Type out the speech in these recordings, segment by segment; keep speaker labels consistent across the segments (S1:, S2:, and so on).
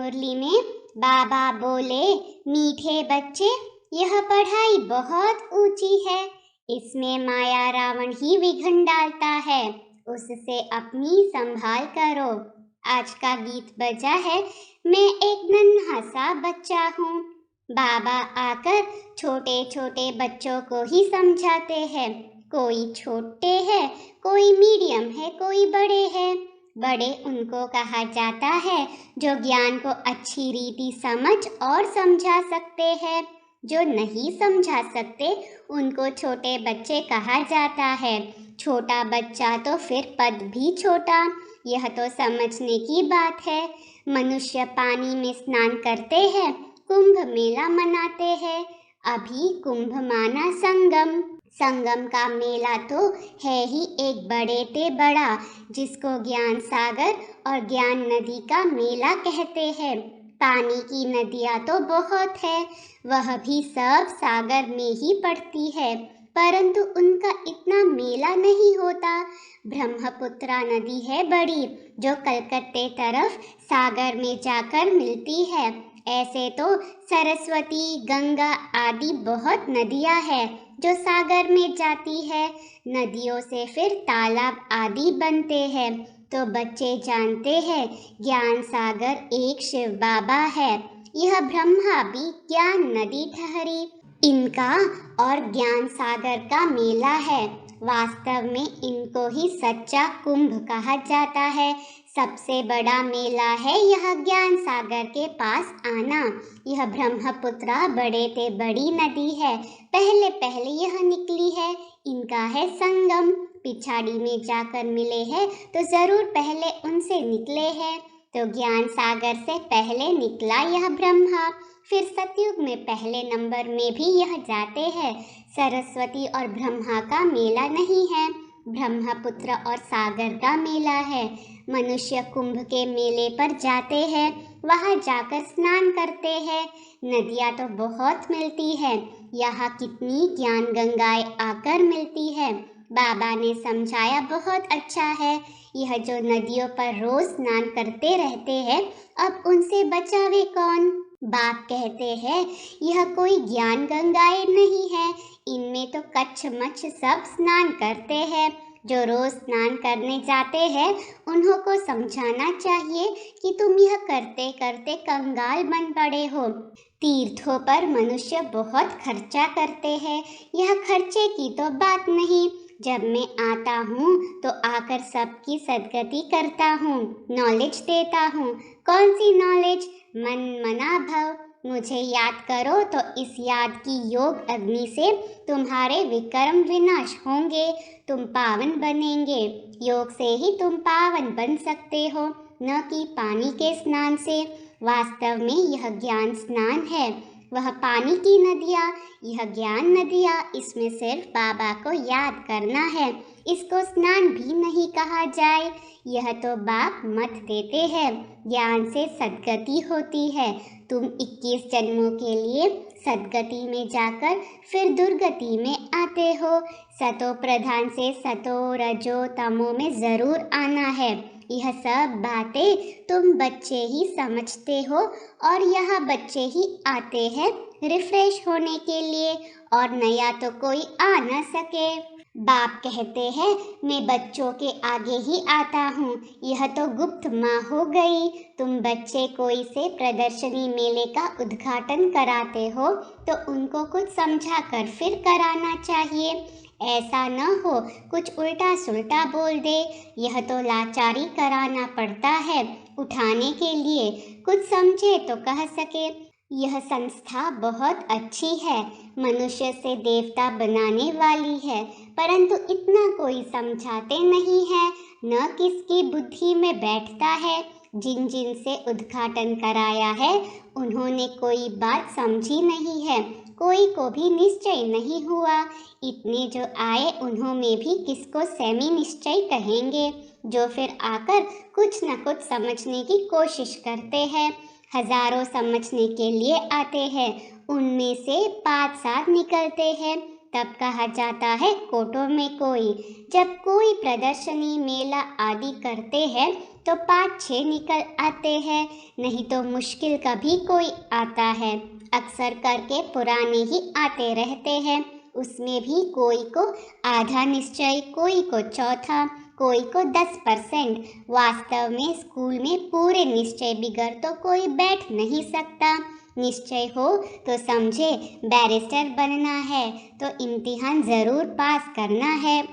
S1: मुरली में बाबा बोले, मीठे बच्चे, यह पढ़ाई बहुत ऊंची है, इसमें माया रावण ही विघ्न डालता है, उससे अपनी संभाल करो। आज का गीत बजा है, मैं एक नन्हा सा बच्चा हूँ। बाबा आकर छोटे छोटे बच्चों को ही समझाते हैं। कोई छोटे है, कोई मीडियम है, कोई बड़े है। बड़े उनको कहा जाता है जो ज्ञान को अच्छी रीति समझ और समझा सकते हैं। जो नहीं समझा सकते उनको छोटे बच्चे कहा जाता है। छोटा बच्चा तो फिर पद भी छोटा। यह तो समझने की बात है। मनुष्य पानी में स्नान करते हैं, कुंभ मेला मनाते हैं। अभी कुंभ माना संगम। संगम का मेला तो है ही एक बड़े ते बड़ा, जिसको ज्ञान सागर और ज्ञान नदी का मेला कहते हैं। पानी की नदियाँ तो बहुत है, वह भी सब सागर में ही पड़ती है, परंतु उनका इतना मेला नहीं होता। ब्रह्मपुत्रा नदी है बड़ी, जो कलकत्ते तरफ सागर में जाकर मिलती है। ऐसे तो सरस्वती, गंगा आदि बहुत नदियाँ हैं जो सागर में जाती है। नदियों से फिर तालाब आदि बनते हैं। तो बच्चे जानते हैं ज्ञान सागर एक शिव बाबा है। यह ब्रह्मा भी ज्ञान नदी ठहरी। इनका और ज्ञान सागर का मेला है। वास्तव में इनको ही सच्चा कुंभ कहा जाता है। सबसे बड़ा मेला है यह ज्ञान सागर के पास आना। यह ब्रह्मपुत्रा बड़े ते बड़ी नदी है। पहले पहले यह निकली है। इनका है संगम। पिछाड़ी में जाकर मिले हैं तो जरूर पहले उनसे निकले हैं। तो ज्ञान सागर से पहले निकला यह ब्रह्मा। फिर सतयुग में पहले नंबर में भी यह जाते हैं। सरस्वती और ब्रह्मा का मेला नहीं है, ब्रह्मपुत्र और सागर का मेला है। मनुष्य कुंभ के मेले पर जाते हैं, वहाँ जाकर स्नान करते हैं। नदियाँ तो बहुत मिलती है। यहाँ कितनी ज्ञान गंगाएं आकर मिलती है। बाबा ने समझाया बहुत अच्छा है। यह जो नदियों पर रोज स्नान करते रहते हैं, अब उनसे बचावे कौन। बाप कहते हैं यह कोई ज्ञान गंगाएं नहीं है, इनमें तो कच्छ मच्छ सब स्नान करते हैं। जो रोज स्नान करने जाते हैं उन्हों को समझाना चाहिए कि तुम यह करते करते कंगाल बन पड़े हो। तीर्थों पर मनुष्य बहुत खर्चा करते हैं, यह खर्चे की तो बात नहीं। जब मैं आता हूँ तो आकर सबकी सदगति करता हूँ, नॉलेज देता हूँ। कौन सी नॉलेज? मन मना भव। मुझे याद करो तो इस याद की योग अग्नि से तुम्हारे विक्रम विनाश होंगे, तुम पावन बनेंगे। योग से ही तुम पावन बन सकते हो, न कि पानी के स्नान से। वास्तव में यह ज्ञान स्नान है, वह पानी की नदियाँ, यह ज्ञान नदियाँ। इसमें सिर्फ बाबा को याद करना है, इसको स्नान भी नहीं कहा जाए। यह तो बाप मत देते हैं। ज्ञान से सद्गति होती है। तुम 21 जन्मों के लिए सद्गति में जाकर फिर दुर्गति में आते हो। सतो प्रधान से सतो रजो तमो में जरूर आना है। यह सब बातें तुम बच्चे ही समझते हो और यहाँ बच्चे ही आते हैं रिफ्रेश होने के लिए, और नया तो कोई आ न सके। बाप कहते हैं मैं बच्चों के आगे ही आता हूँ। यह तो गुप्त माँ हो गई। तुम बच्चे कोई से प्रदर्शनी मेले का उद्घाटन कराते हो तो उनको कुछ समझा कर फिर कराना चाहिए। ऐसा न हो कुछ उल्टा सुल्टा बोल दे। यह तो लाचारी कराना पड़ता है उठाने के लिए। कुछ समझे तो कह सके। यह संस्था बहुत अच्छी है, मनुष्य से देवता बनाने वाली है, परंतु इतना कोई समझाते नहीं है, न किसकी बुद्धि में बैठता है। जिन जिन से उद्घाटन कराया है उन्होंने कोई बात समझी नहीं है, कोई को भी निश्चय नहीं हुआ। इतने जो आए उन्हों में भी किसको सेमी निश्चय कहेंगे, जो फिर आकर कुछ न कुछ समझने की कोशिश करते हैं। हजारों समझने के लिए आते हैं, उनमें से 5-7 निकलते हैं, तब कहा जाता है कोटों में कोई। जब कोई प्रदर्शनी मेला आदि करते हैं तो 5-6 निकल आते हैं, नहीं तो मुश्किल कभी कोई आता है। अक्सर करके पुराने ही आते रहते हैं, उसमें भी कोई को आधा निश्चय, कोई को चौथा, कोई को 10%। वास्तव में स्कूल में पूरे निश्चय बिगड़ तो कोई बैठ नहीं सकता। निश्चय हो तो समझे बैरिस्टर बनना है तो इम्तिहान ज़रूर पास करना है।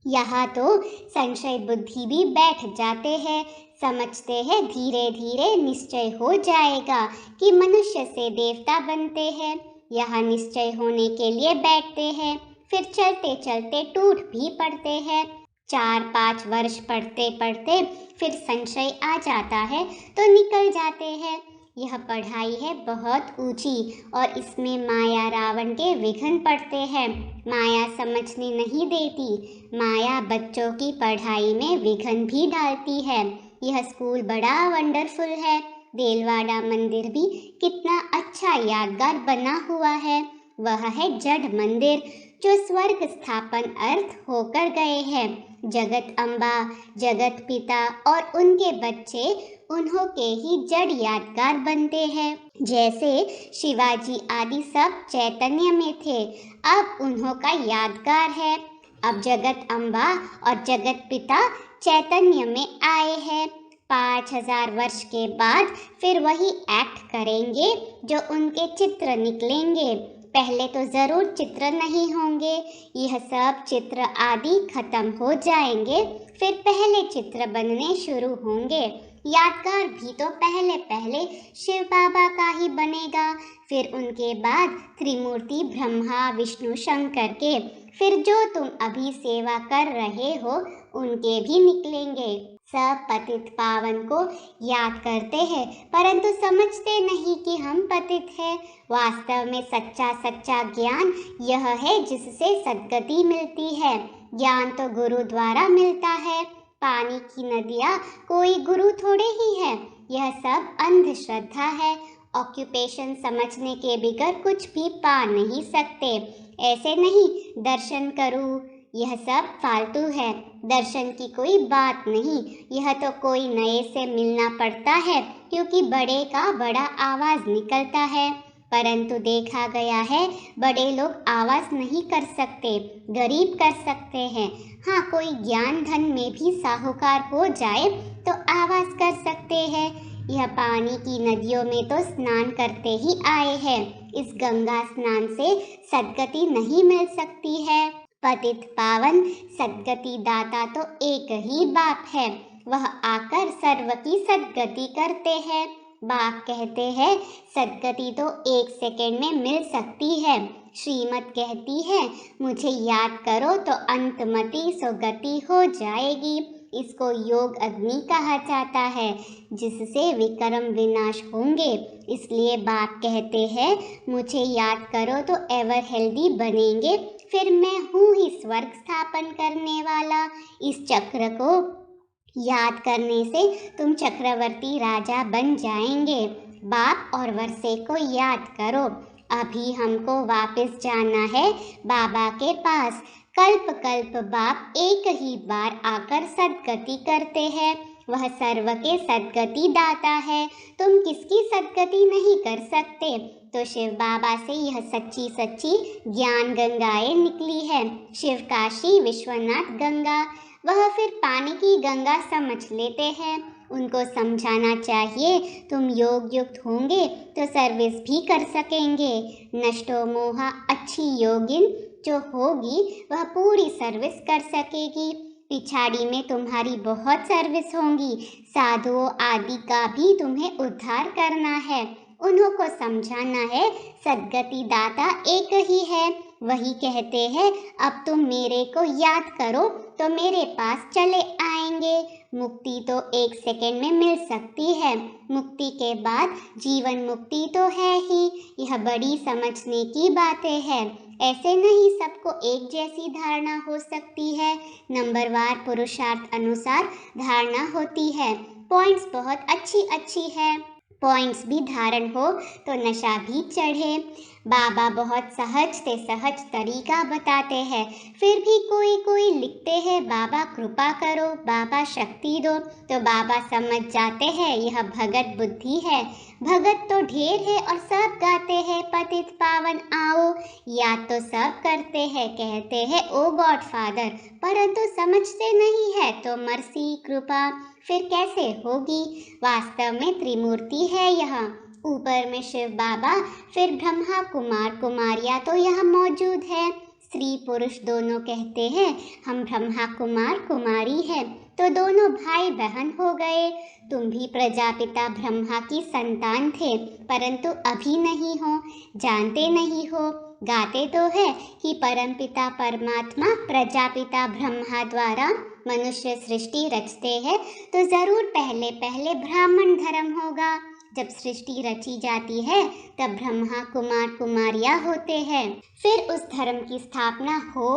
S1: यहाँ तो संशय बुद्धि भी बैठ जाते हैं, समझते हैं धीरे धीरे निश्चय हो जाएगा कि मनुष्य से देवता बनते हैं। यहाँ निश्चय होने के लिए बैठते हैं, फिर चलते चलते टूट भी पड़ते हैं। 4-5 वर्ष पढ़ते पढ़ते फिर संशय आ जाता है तो निकल जाते हैं। यह पढ़ाई है बहुत ऊंची और इसमें माया रावण के विघ्न पड़ते हैं। माया समझने नहीं देती, माया बच्चों की पढ़ाई में विघ्न भी डालती है। यह स्कूल बड़ा वंडरफुल है। देलवाड़ा मंदिर भी कितना अच्छा यादगार बना हुआ है। वह है जड़ मंदिर जो स्वर्ग स्थापन अर्थ होकर गए हैं। जगत अम्बा, जगत पिता और उनके बच्चे उन्हों के ही जड़ यादगार बनते हैं। जैसे शिवाजी आदि सब चैतन्य में थे, अब उन्हों का यादगार है। अब जगत अम्बा और जगत पिता चैतन्य में आए हैं। 5000 वर्ष के बाद फिर वही एक्ट करेंगे जो उनके चित्र निकलेंगे। पहले तो ज़रूर चित्र नहीं होंगे, यह सब चित्र आदि खत्म हो जाएंगे, फिर पहले चित्र बनने शुरू होंगे। यादगार भी तो पहले पहले शिव बाबा का ही बनेगा, फिर उनके बाद त्रिमूर्ति ब्रह्मा विष्णु शंकर के, फिर जो तुम अभी सेवा कर रहे हो उनके भी निकलेंगे। सब पतित पावन को याद करते हैं परंतु समझते नहीं कि हम पतित हैं। वास्तव में सच्चा सच्चा ज्ञान यह है जिससे सद्गति मिलती है। ज्ञान तो गुरु द्वारा मिलता है। पानी की नदियाँ कोई गुरु थोड़े ही है, यह सब अंधश्रद्धा है। ऑक्यूपेशन समझने के बगैर कुछ भी पा नहीं सकते। ऐसे नहीं दर्शन करूँ, यह सब फालतू है। दर्शन की कोई बात नहीं, यह तो कोई नए से मिलना पड़ता है क्योंकि बड़े का बड़ा आवाज़ निकलता है। परंतु देखा गया है बड़े लोग आवाज़ नहीं कर सकते, गरीब कर सकते हैं। हाँ, कोई ज्ञान धन में भी साहूकार हो जाए तो आवाज़ कर सकते हैं। यह पानी की नदियों में तो स्नान करते ही आए हैं। इस गंगा स्नान से सद्गति नहीं मिल सकती है। पतित पावन सद्गति दाता तो एक ही बाप है, वह आकर सर्व की सद्गति करते हैं। बाप कहते हैं सद्गति तो 1 सेकंड में मिल सकती है। श्रीमत कहती है मुझे याद करो तो अंतमति सो गति हो जाएगी। इसको योग अग्नि कहा जाता है जिससे विक्रम विनाश होंगे। इसलिए बाप कहते हैं मुझे याद करो तो एवर हेल्दी बनेंगे, फिर मैं हूँ ही स्वर्ग स्थापन करने वाला। इस चक्र को याद करने से तुम चक्रवर्ती राजा बन जाएंगे। बाप और वर्षे को याद करो। अभी हमको वापस जाना है बाबा के पास। कल्प कल्प बाप एक ही बार आकर सद्गति करते हैं। वह सर्व के सद्गति दाता है। तुम किसकी सद्गति नहीं कर सकते। तो शिव बाबा से यह सच्ची सच्ची ज्ञान गंगाएं निकली है। शिव काशी विश्वनाथ गंगा, वह फिर पानी की गंगा समझ लेते हैं। उनको समझाना चाहिए तुम योग युक्त होंगे तो सर्विस भी कर सकेंगे। नष्टो मोहा अच्छी योगिन जो होगी वह पूरी सर्विस कर सकेगी। पिछाड़ी में तुम्हारी बहुत सर्विस होंगी। साधुओं आदि का भी तुम्हें उद्धार करना है। उन्हों को समझाना है सद्गति दाता एक ही है। वही कहते हैं अब तुम मेरे को याद करो तो मेरे पास चले आएंगे। मुक्ति तो 1 सेकंड में मिल सकती है। मुक्ति के बाद जीवन मुक्ति तो है ही। यह बड़ी समझने की बातें हैं। ऐसे नहीं सबको एक जैसी धारणा हो सकती है। नंबरवार पुरुषार्थ अनुसार धारणा होती है। पॉइंट्स बहुत अच्छी है। पॉइंट्स भी धारण हो तो नशा भी चढ़े। बाबा बहुत सहज से सहज तरीका बताते हैं, फिर भी कोई कोई लिखते हैं बाबा कृपा करो, बाबा शक्ति दो, तो बाबा समझ जाते हैं यह भगत बुद्धि है। भगत तो ढेर है और सब गाते हैं पतित पावन आओ, याद तो सब करते हैं, कहते हैं ओ गॉड फादर, परंतु समझते नहीं है तो मर्सी कृपा फिर कैसे होगी। वास्तव में त्रिमूर्ति है यह, ऊपर में शिव बाबा, फिर ब्रह्मा कुमार कुमारियाँ तो यहाँ मौजूद है। स्त्री पुरुष दोनों कहते हैं हम ब्रह्मा कुमार कुमारी है, तो दोनों भाई बहन हो गए। तुम भी प्रजापिता ब्रह्मा की संतान थे, परंतु अभी नहीं हो, जानते नहीं हो। गाते तो है कि परमपिता परमात्मा प्रजापिता ब्रह्मा द्वारा मनुष्य सृष्टि रचते हैं, तो जरूर पहले पहले ब्राह्मण धर्म होगा। जब सृष्टि रची जाती है तब ब्रह्मा कुमार कुमारियाँ होते हैं, फिर उस धर्म की स्थापना हो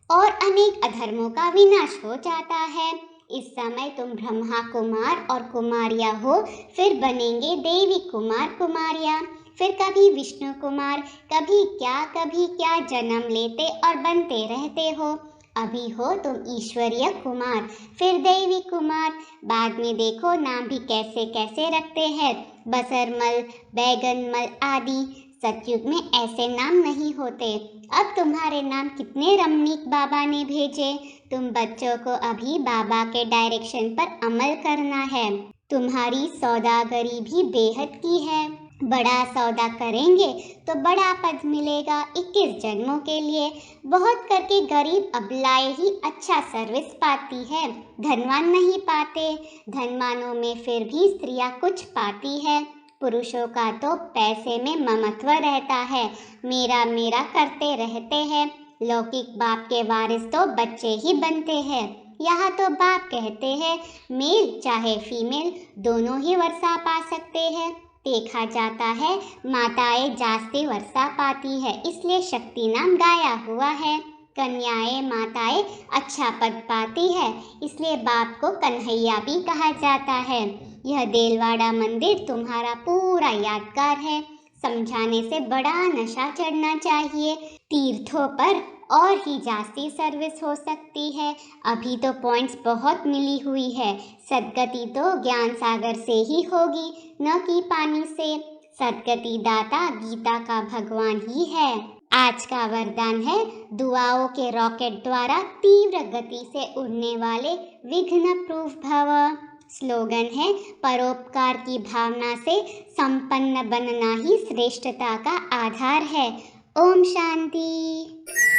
S1: और अनेक अधर्मों का विनाश हो जाता है। इस समय तुम ब्रह्मा कुमार और कुमारियाँ हो, फिर बनेंगे देवी कुमार कुमारियाँ, फिर कभी विष्णु कुमार, कभी क्या जन्म लेते और बनते रहते हो। अभी हो तुम ईश्वरीय कुमार, फिर देवी कुमार, बाद में देखो नाम भी कैसे कैसे रखते हैं, बसरमल, बैगनमल आदि। सतयुग में ऐसे नाम नहीं होते। अब तुम्हारे नाम कितने रमणीक बाबा ने भेजे। तुम बच्चों को अभी बाबा के डायरेक्शन पर अमल करना है। तुम्हारी सौदागरी भी बेहद की है, बड़ा सौदा करेंगे तो बड़ा पद मिलेगा 21 जन्मों के लिए। बहुत करके गरीब अबलाएं ही अच्छा सर्विस पाती है, धनवान नहीं पाते। धनवानों में फिर भी स्त्रियां कुछ पाती है, पुरुषों का तो पैसे में ममत्व रहता है, मेरा मेरा करते रहते हैं। लौकिक बाप के वारिस तो बच्चे ही बनते हैं। यहाँ तो बाप कहते हैं मेल चाहे फीमेल दोनों ही वर्षा पा सकते हैं। देखा जाता है माताएं जास्ती वर्षा पाती है, इसलिए शक्ति नाम गाया हुआ है। कन्याएं माताएं अच्छा पद पाती है, इसलिए बाप को कन्हैया भी कहा जाता है। यह देलवाड़ा मंदिर तुम्हारा पूरा यादगार है, समझाने से बड़ा नशा चढ़ना चाहिए। तीर्थों पर और ही जास्ती सर्विस हो सकती है। अभी तो पॉइंट्स बहुत मिली हुई है, सदगति तो ज्ञान सागर से ही होगी, न कि पानी से। सदगति दाता गीता का भगवान ही है। आज का वरदान है दुआओं के रॉकेट द्वारा तीव्र गति से उड़ने वाले विघ्न प्रूफ भव। स्लोगन है परोपकार की भावना से संपन्न बनना ही श्रेष्ठता का आधार है। ओम शांति।